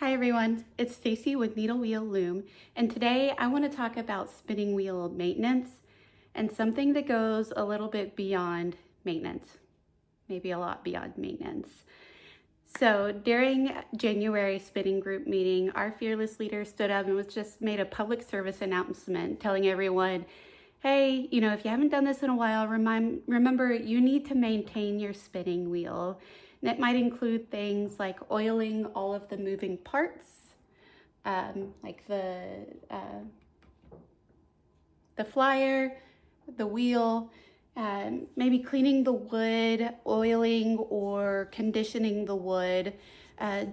Hi everyone, it's Stacy with Needle Wheel Loom, and today I want to talk about spinning wheel maintenance and something that goes a little bit beyond maintenance, maybe a lot beyond maintenance. So during January spinning group meeting, our fearless leader stood up and made a public service announcement telling everyone, hey, if you haven't done this in a while, remember you need to maintain your spinning wheel. And it might include things like oiling all of the moving parts, like the flyer, the wheel, maybe cleaning the wood, oiling or conditioning the wood,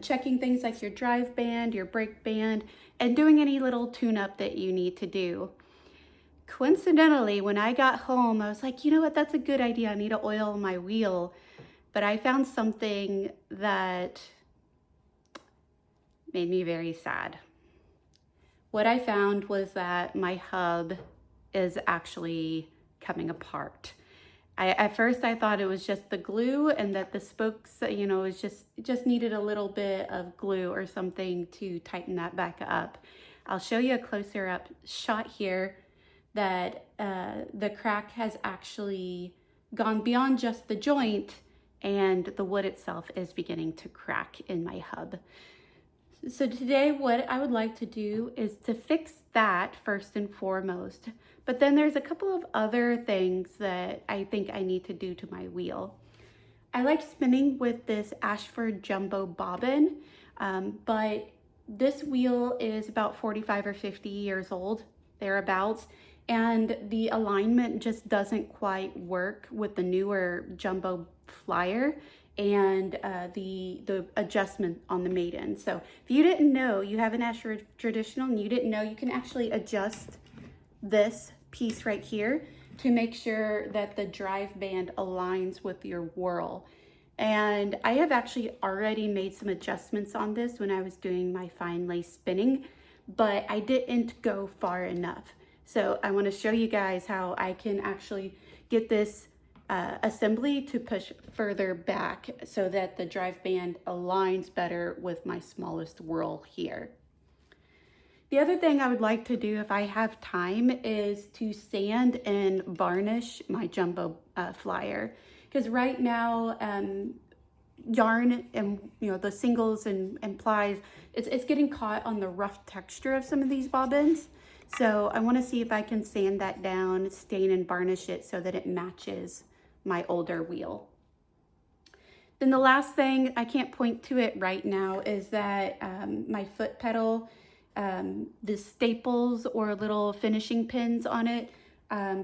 checking things like your drive band, your brake band, and doing any little tune-up that you need to do. Coincidentally, when I got home, I was like, you know what, that's a good idea. I need to oil my wheel. But I found something that made me very sad. What I found was that my hub is actually coming apart. At first I thought it was just the glue and that the spokes, it just needed a little bit of glue or something to tighten that back up. I'll show you a closer up shot here that the crack has actually gone beyond just the joint, and the wood itself is beginning to crack in my hub. So today what I would like to do is to fix that first and foremost, but then there's a couple of other things that I think I need to do to my wheel. I like spinning with this Ashford jumbo bobbin, but this wheel is about 45 or 50 years old, thereabouts, and the alignment just doesn't quite work with the newer jumbo flyer and the adjustment on the maiden. So if you didn't know, you have an Ashford Traditional and you didn't know, you can actually adjust this piece right here to make sure that the drive band aligns with your whirl. And I have actually already made some adjustments on this when I was doing my fine lace spinning, but I didn't go far enough. So I want to show you guys how I can actually get this assembly to push further back so that the drive band aligns better with my smallest whirl here. The other thing I would like to do if I have time is to sand and varnish my jumbo flyer, because right now yarn and the singles and plies, it's getting caught on the rough texture of some of these bobbins. So I want to see if I can sand that down, stain and varnish it so that it matches my older wheel. Then the last thing, I can't point to it right now, is that my foot pedal, the staples or little finishing pins on it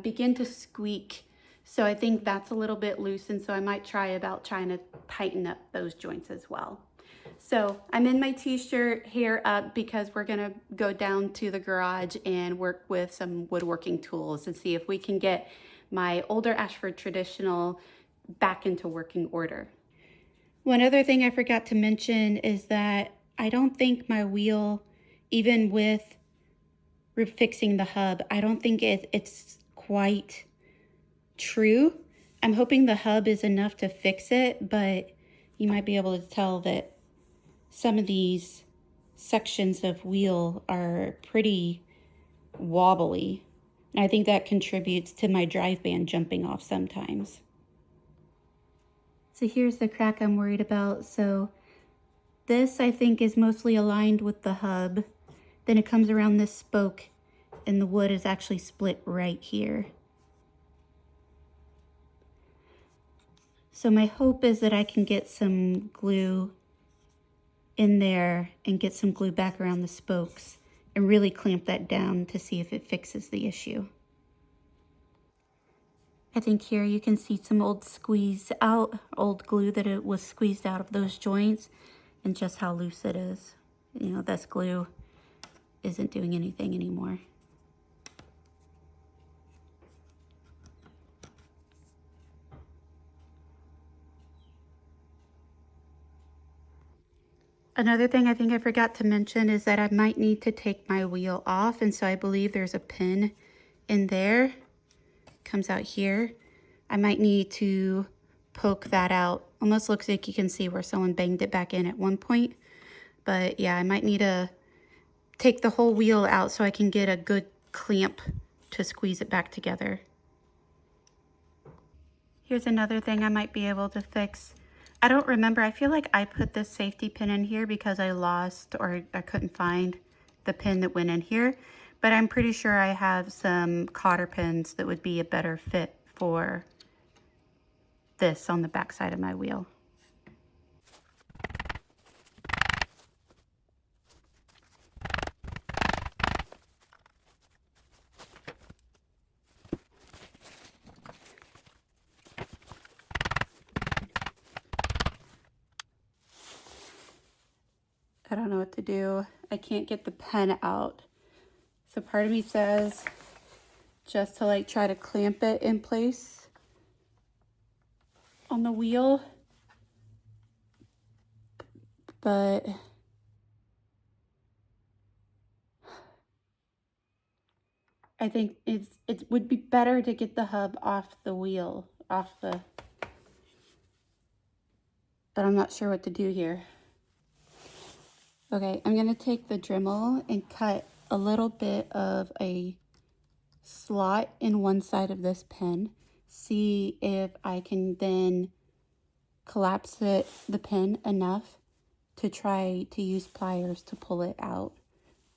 begin to squeak. So I think that's a little bit loose, and so I might trying to tighten up those joints as well. So I'm in my t-shirt, hair up, because we're gonna go down to the garage and work with some woodworking tools and see if we can get my older Ashford Traditional back into working order. One other thing I forgot to mention is that I don't think my wheel, even with fixing the hub, I don't think it's quite true. I'm hoping the hub is enough to fix it, but you might be able to tell that some of these sections of wheel are pretty wobbly. And I think that contributes to my drive band jumping off sometimes. So here's the crack I'm worried about. So this I think is mostly aligned with the hub. Then it comes around this spoke and the wood is actually split right here. So my hope is that I can get some glue in there and get some glue back around the spokes and really clamp that down to see if it fixes the issue. I think here you can see some old glue that it was squeezed out of those joints and just how loose it is. This glue isn't doing anything anymore. Another thing I think I forgot to mention is that I might need to take my wheel off, and so I believe there's a pin in there. Comes out here. I might need to poke that out. Almost looks like you can see where someone banged it back in at one point, But yeah, I might need to take the whole wheel out so I can get a good clamp to squeeze it back together. Here's another thing I might be able to fix. I don't remember. I feel like I put this safety pin in here because I lost or I couldn't find the pin that went in here. But I'm pretty sure I have some cotter pins that would be a better fit for this on the back side of my wheel. I don't know what to do. I can't get the pen out. So part of me says just to like try to clamp it in place on the wheel. But I think it would be better to get the hub off the wheel, but I'm not sure what to do here. Okay, I'm gonna take the Dremel and cut a little bit of a slot in one side of this pin. See if I can then collapse the pin enough to try to use pliers to pull it out.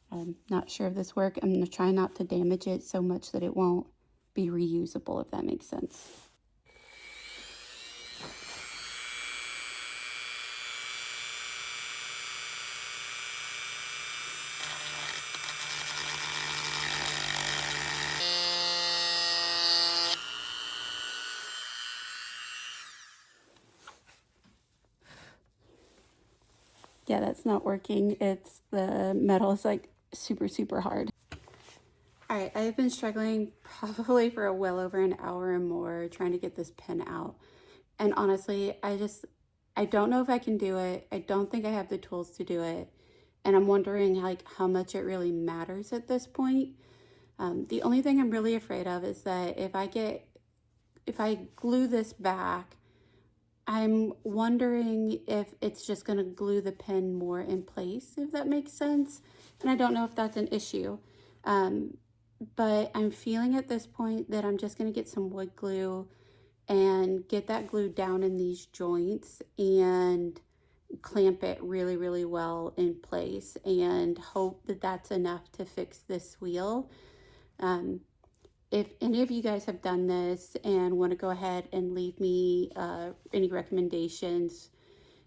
I'm not sure if this works. I'm gonna try not to damage it so much that it won't be reusable, if that makes sense. Yeah, that's not working. The metal is like super, super hard. All right, I've been struggling probably for well over an hour or more trying to get this pin out. And honestly, I don't know if I can do it. I don't think I have the tools to do it. And I'm wondering like how much it really matters at this point. The only thing I'm really afraid of is that if I glue this back, I'm wondering if it's just gonna glue the pin more in place, if that makes sense. And I don't know if that's an issue. But I'm feeling at this point that I'm just gonna get some wood glue and get that glue down in these joints and clamp it really, really well in place and hope that that's enough to fix this wheel. If any of you guys have done this and want to go ahead and leave me any recommendations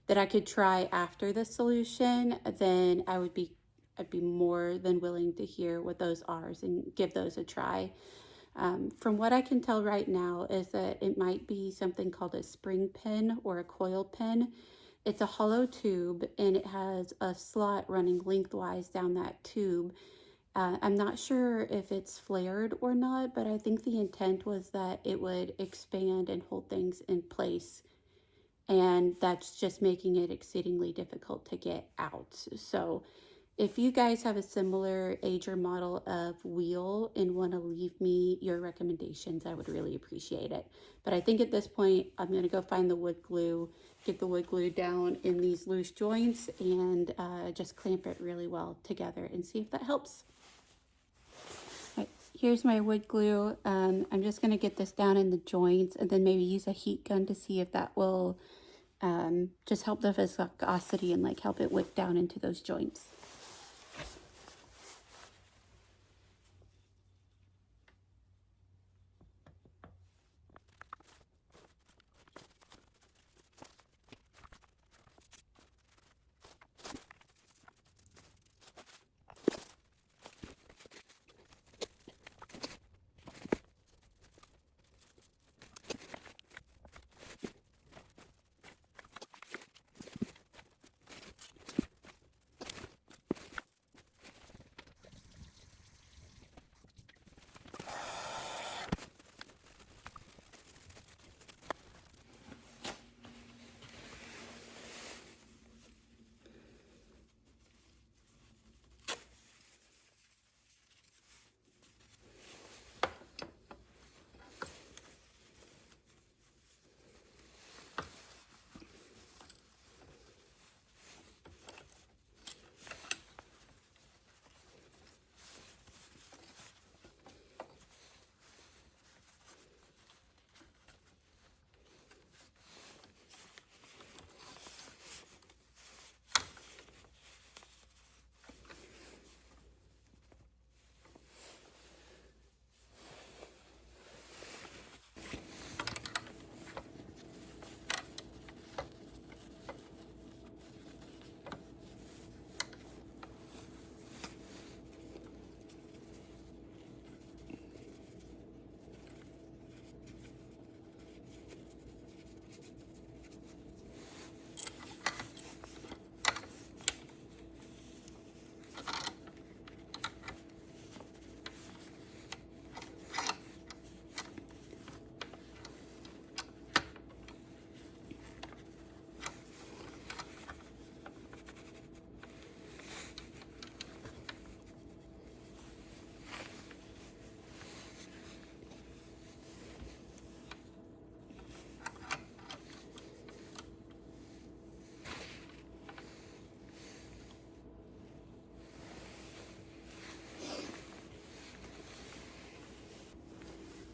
that I could try after the solution, then I'd be more than willing to hear what those are and give those a try. From what I can tell right now is that it might be something called a spring pin or a coil pin. It's a hollow tube and it has a slot running lengthwise down that tube. I'm not sure if it's flared or not, but I think the intent was that it would expand and hold things in place. And that's just making it exceedingly difficult to get out. So if you guys have a similar age or model of wheel and want to leave me your recommendations, I would really appreciate it. But I think at this point, I'm going to go find the wood glue, get the wood glue down in these loose joints, and just clamp it really well together and see if that helps. Right, here's my wood glue. I'm just going to get this down in the joints and then maybe use a heat gun to see if that will just help the viscosity and like help it wick down into those joints.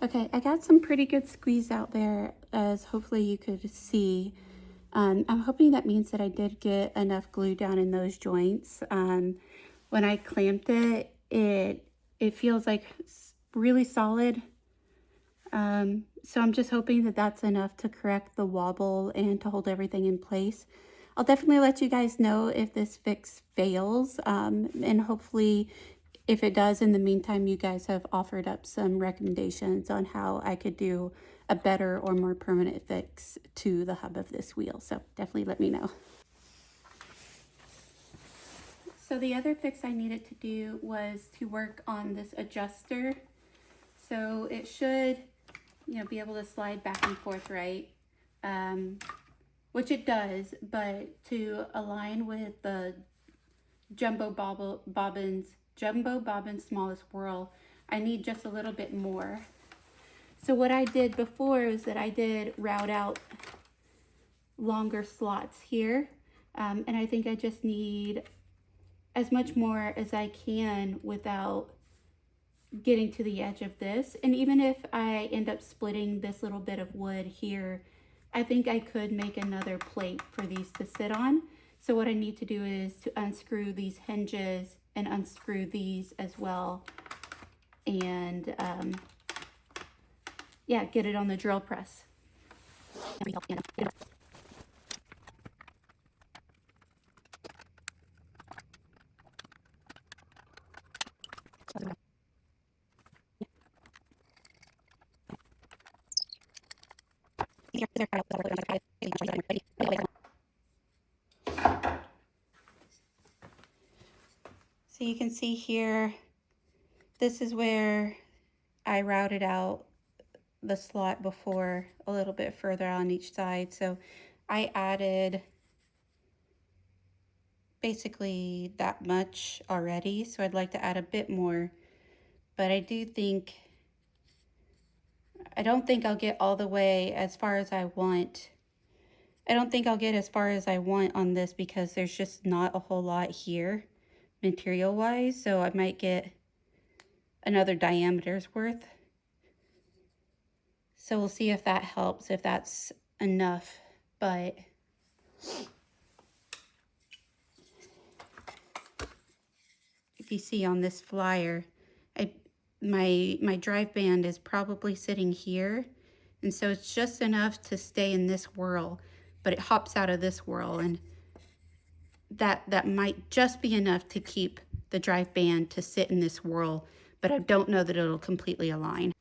Okay, I got some pretty good squeeze out there, as hopefully you could see. I'm hoping that means that I did get enough glue down in those joints. When I clamped it, it feels like really solid. So I'm just hoping that that's enough to correct the wobble and to hold everything in place. I'll definitely let you guys know if this fix fails, and hopefully if it does, in the meantime, you guys have offered up some recommendations on how I could do a better or more permanent fix to the hub of this wheel. So definitely let me know. So the other fix I needed to do was to work on this adjuster. So it should, be able to slide back and forth, right? Which it does, but to align with the Jumbo Bobbin smallest whirl, I need just a little bit more. So what I did before is that I did route out longer slots here, and I think I just need as much more as I can without getting to the edge of this. And even if I end up splitting this little bit of wood here, I think I could make another plate for these to sit on. So what I need to do is to unscrew these hinges and unscrew these as well, and yeah, get it on the drill press. So you can see here, this is where I routed out the slot before, a little bit further on each side. So I added basically that much already. So I'd like to add a bit more, but I don't think I'll get all the way as far as I want. I don't think I'll get as far as I want on this because there's just not a whole lot here material wise. So I might get another diameter's worth. So we'll see if that helps, if that's enough. But if you see on this flyer, my drive band is probably sitting here. And so it's just enough to stay in this whirl, but it hops out of this whirl, and that might just be enough to keep the drive band to sit in this whirl, but I don't know that it'll completely align.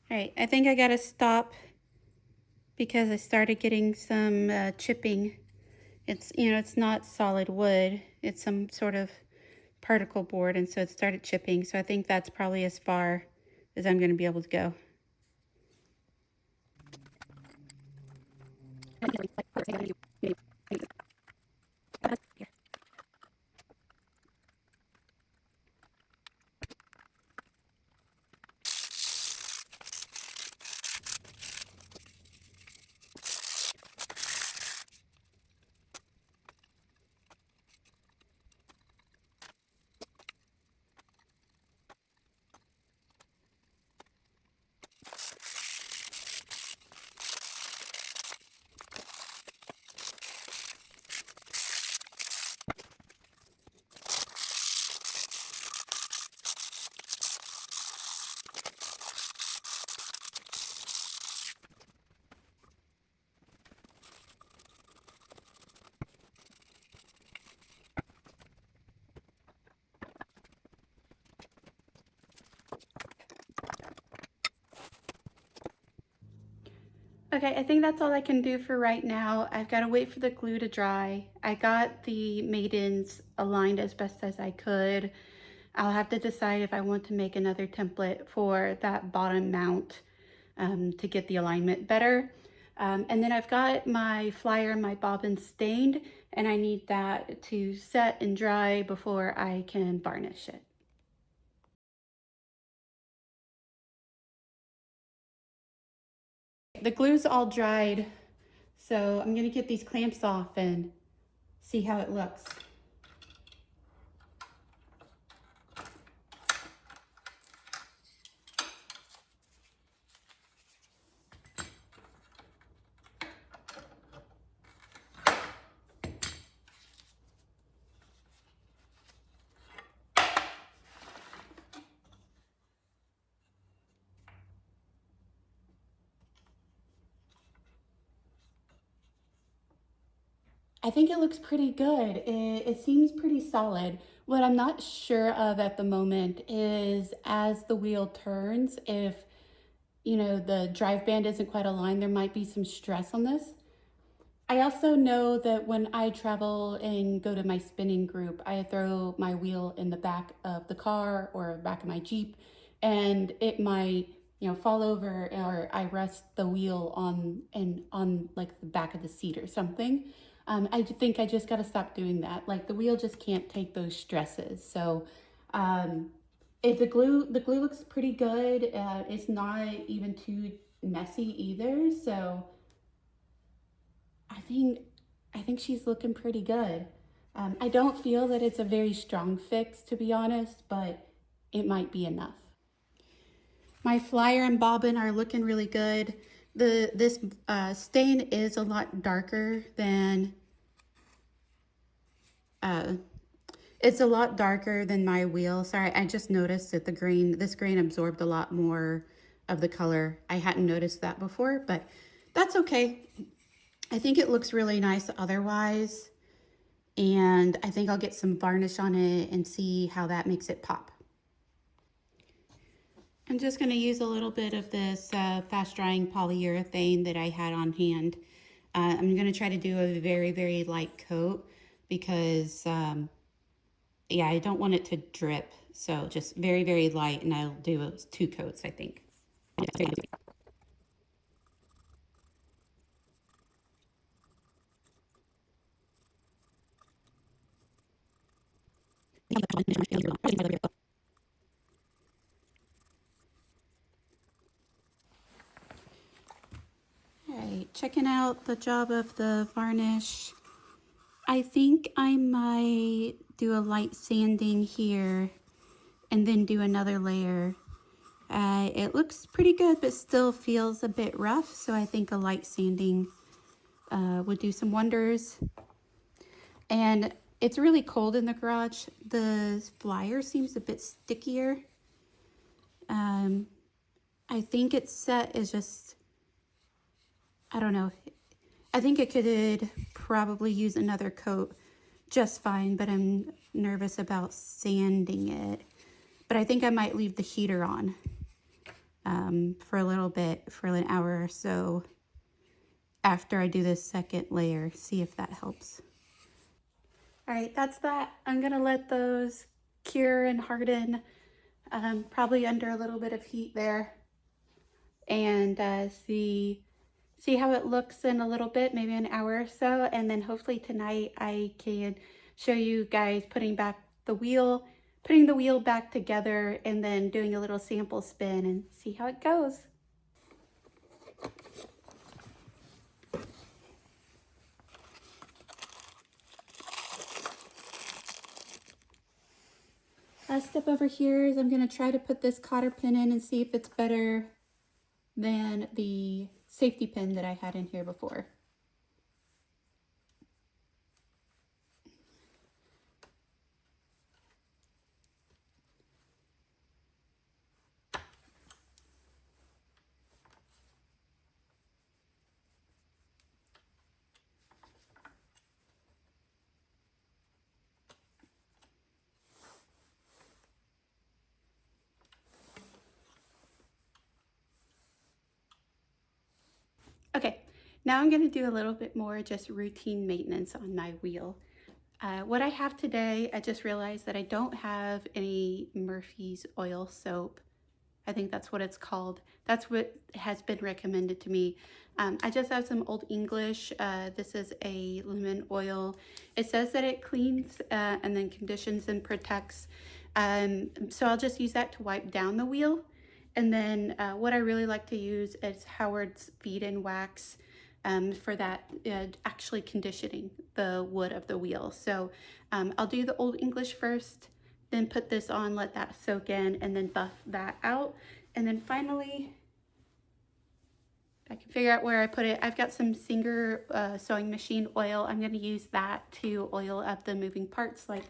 All right, I think I gotta stop because I started getting some chipping. It's, it's not solid wood, it's some sort of particle board, and so it started chipping. So I think that's probably as far as I'm gonna be able to go. Okay, I think that's all I can do for right now. I've got to wait for the glue to dry. I got the maidens aligned as best as I could. I'll have to decide if I want to make another template for that bottom mount to get the alignment better. And then I've got my flyer and my bobbin stained, and I need that to set and dry before I can varnish it. The glue's all dried, so I'm gonna get these clamps off and see how it looks. I think it looks pretty good. It seems pretty solid. What I'm not sure of at the moment is as the wheel turns, if, you know, the drive band isn't quite aligned, there might be some stress on this. I also know that when I travel and go to my spinning group, I throw my wheel in the back of the car or back of my Jeep, and it might, you know, fall over, or I rest the wheel on like the back of the seat or something. I think I just got to stop doing that. Like the wheel just can't take those stresses. So, if the glue looks pretty good. It's not even too messy either. So I think I think she's looking pretty good. I don't feel that it's a very strong fix, to be honest, but it might be enough. My flyer and bobbin are looking really good. This stain is a lot darker than it's a lot darker than my wheel. Sorry, I just noticed that this grain absorbed a lot more of the color. I hadn't noticed that before, but that's okay. I think it looks really nice otherwise, and I think I'll get some varnish on it and see how that makes it pop. I'm just going to use a little bit of this fast drying polyurethane that I had on hand. I'm going to try to do a very, very light coat because, yeah, I don't want it to drip. So just very, very light, and I'll do 2 coats, I think. All right, checking out the job of the varnish. I think I might do a light sanding here and then do another layer. It looks pretty good, but still feels a bit rough, so I think a light sanding would do some wonders. And it's really cold in the garage. The flyer seems a bit stickier. I think its set is just, I don't know. I think it could probably use another coat just fine, but I'm nervous about sanding it. But I think I might leave the heater on for a little bit, for an hour or so after I do this second layer, see if that helps. All right, that's that. I'm gonna let those cure and harden, probably under a little bit of heat there, and see how it looks in a little bit, maybe an hour or so, and then hopefully tonight I can show you guys putting the wheel back together, and then doing a little sample spin and see how it goes. Last step over here is I'm going to try to put this cotter pin in and see if it's better than the safety pin that I had in here before. Okay, now I'm going to do a little bit more just routine maintenance on my wheel. What I have today, I just realized that I don't have any Murphy's oil soap. I think that's what it's called. That's what has been recommended to me. I just have some Old English. This is a lemon oil. It says that it cleans and then conditions and protects. So I'll just use that to wipe down the wheel. And then what I really like to use is Howard's feed-in wax for that actually conditioning the wood of the wheel. So I'll do the Old English first, then put this on, let that soak in, and then buff that out. And then finally, I can figure out where I put it. I've got some Singer sewing machine oil. I'm going to use that to oil up the moving parts like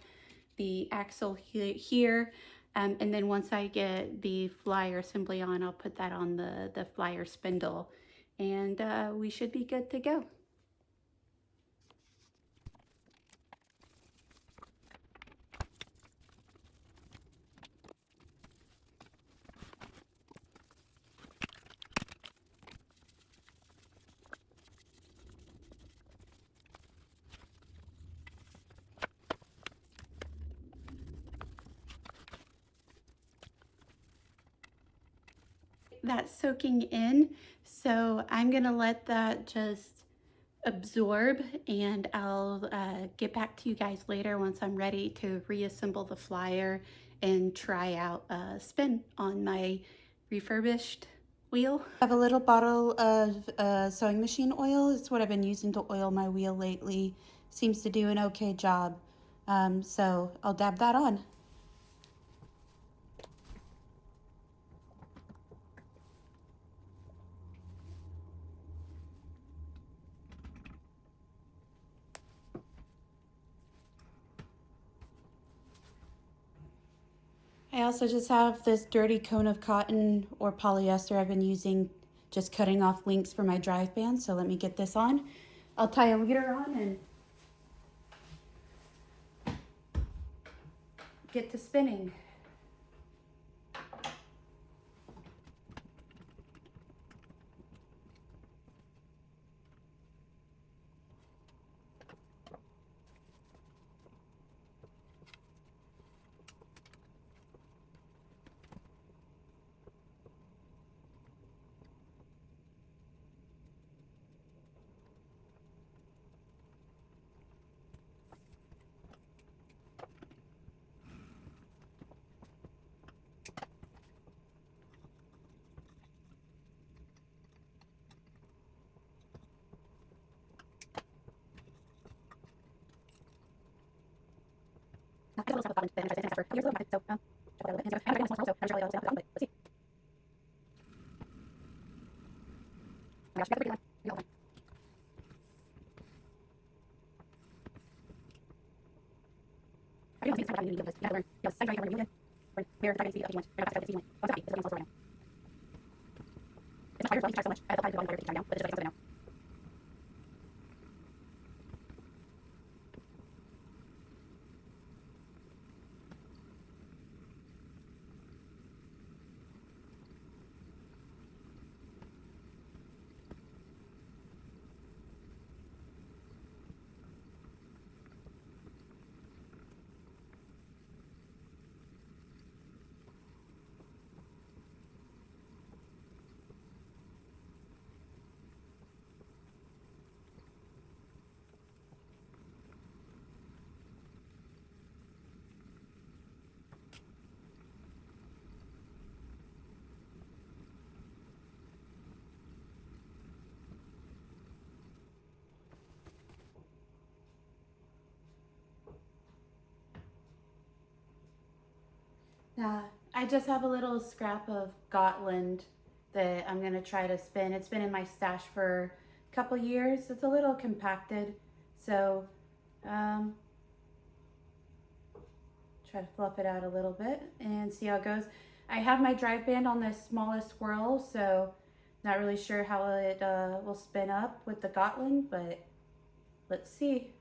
the axle here. And then once I get the flyer assembly on, I'll put that on the flyer spindle. And we should be good to go. That's soaking in, so I'm gonna let that just absorb, and I'll get back to you guys later once I'm ready to reassemble the flyer and try out a spin on my refurbished wheel. I have a little bottle of sewing machine oil. It's what I've been using to oil my wheel lately. Seems to do an okay job. So I'll dab that on. I also just have this dirty cone of cotton or polyester I've been using, just cutting off links for my drive band. So let me get this on. I'll tie a leader on and get to spinning. I just have a little scrap of Gotland that I'm gonna try to spin. It's been in my stash for a couple years. It's a little compacted, so try to fluff it out a little bit and see how it goes. I have my drive band on the smallest swirl, so not really sure how it will spin up with the Gotland, but let's see.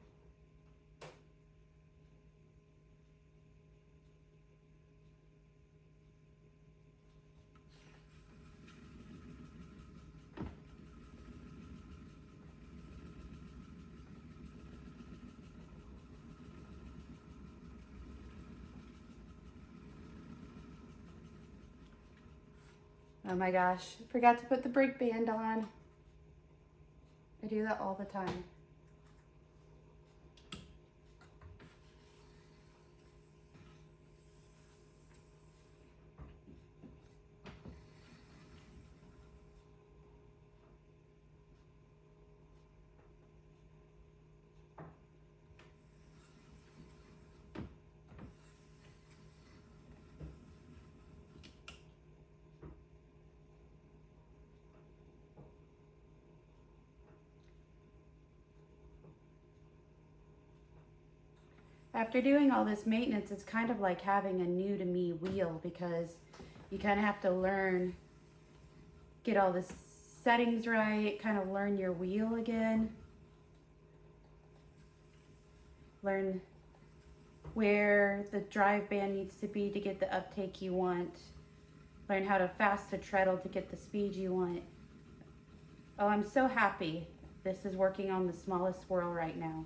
Oh my gosh, forgot to put the brake band on. I do that all the time. After doing all this maintenance, it's kind of like having a new to me wheel, because you kind of have to learn, get all the settings right, kind of learn your wheel again. Learn where the drive band needs to be to get the uptake you want. Learn how to fast the treadle to get the speed you want. Oh, I'm so happy this is working on the smallest swirl right now.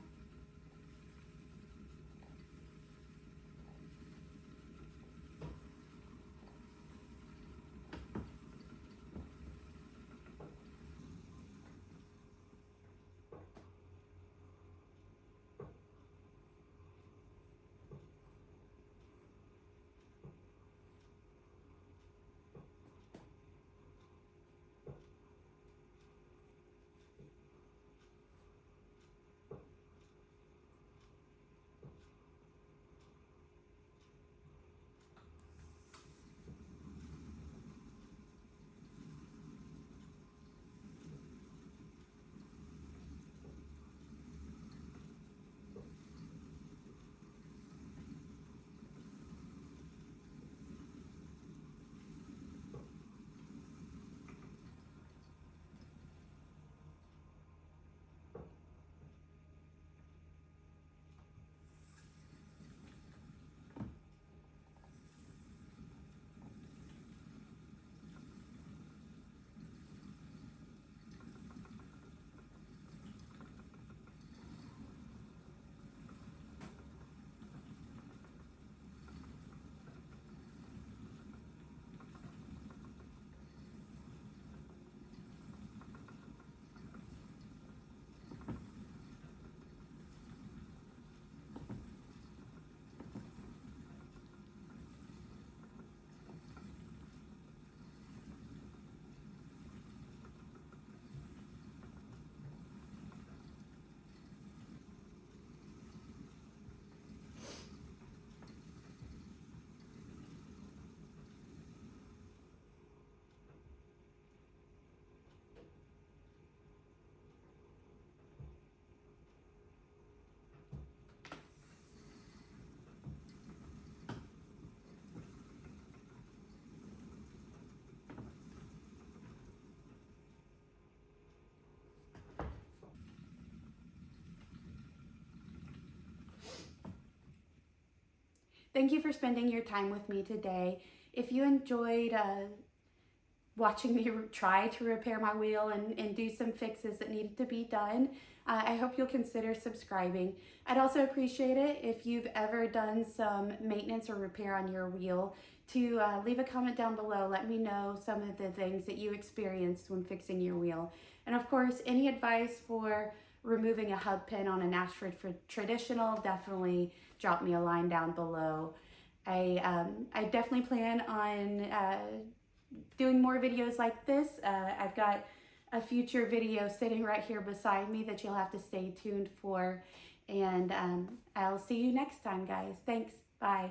Thank you for spending your time with me today. If you enjoyed watching me try to repair my wheel and do some fixes that needed to be done, I hope you'll consider subscribing. I'd also appreciate it if you've ever done some maintenance or repair on your wheel to leave a comment down below. Let me know some of the things that you experienced when fixing your wheel. And of course, any advice for removing a hub pin on an Ashford Traditional, definitely drop me a line down below. I definitely plan on doing more videos like this. I've got a future video sitting right here beside me that you'll have to stay tuned for. And I'll see you next time, guys. Thanks. Bye.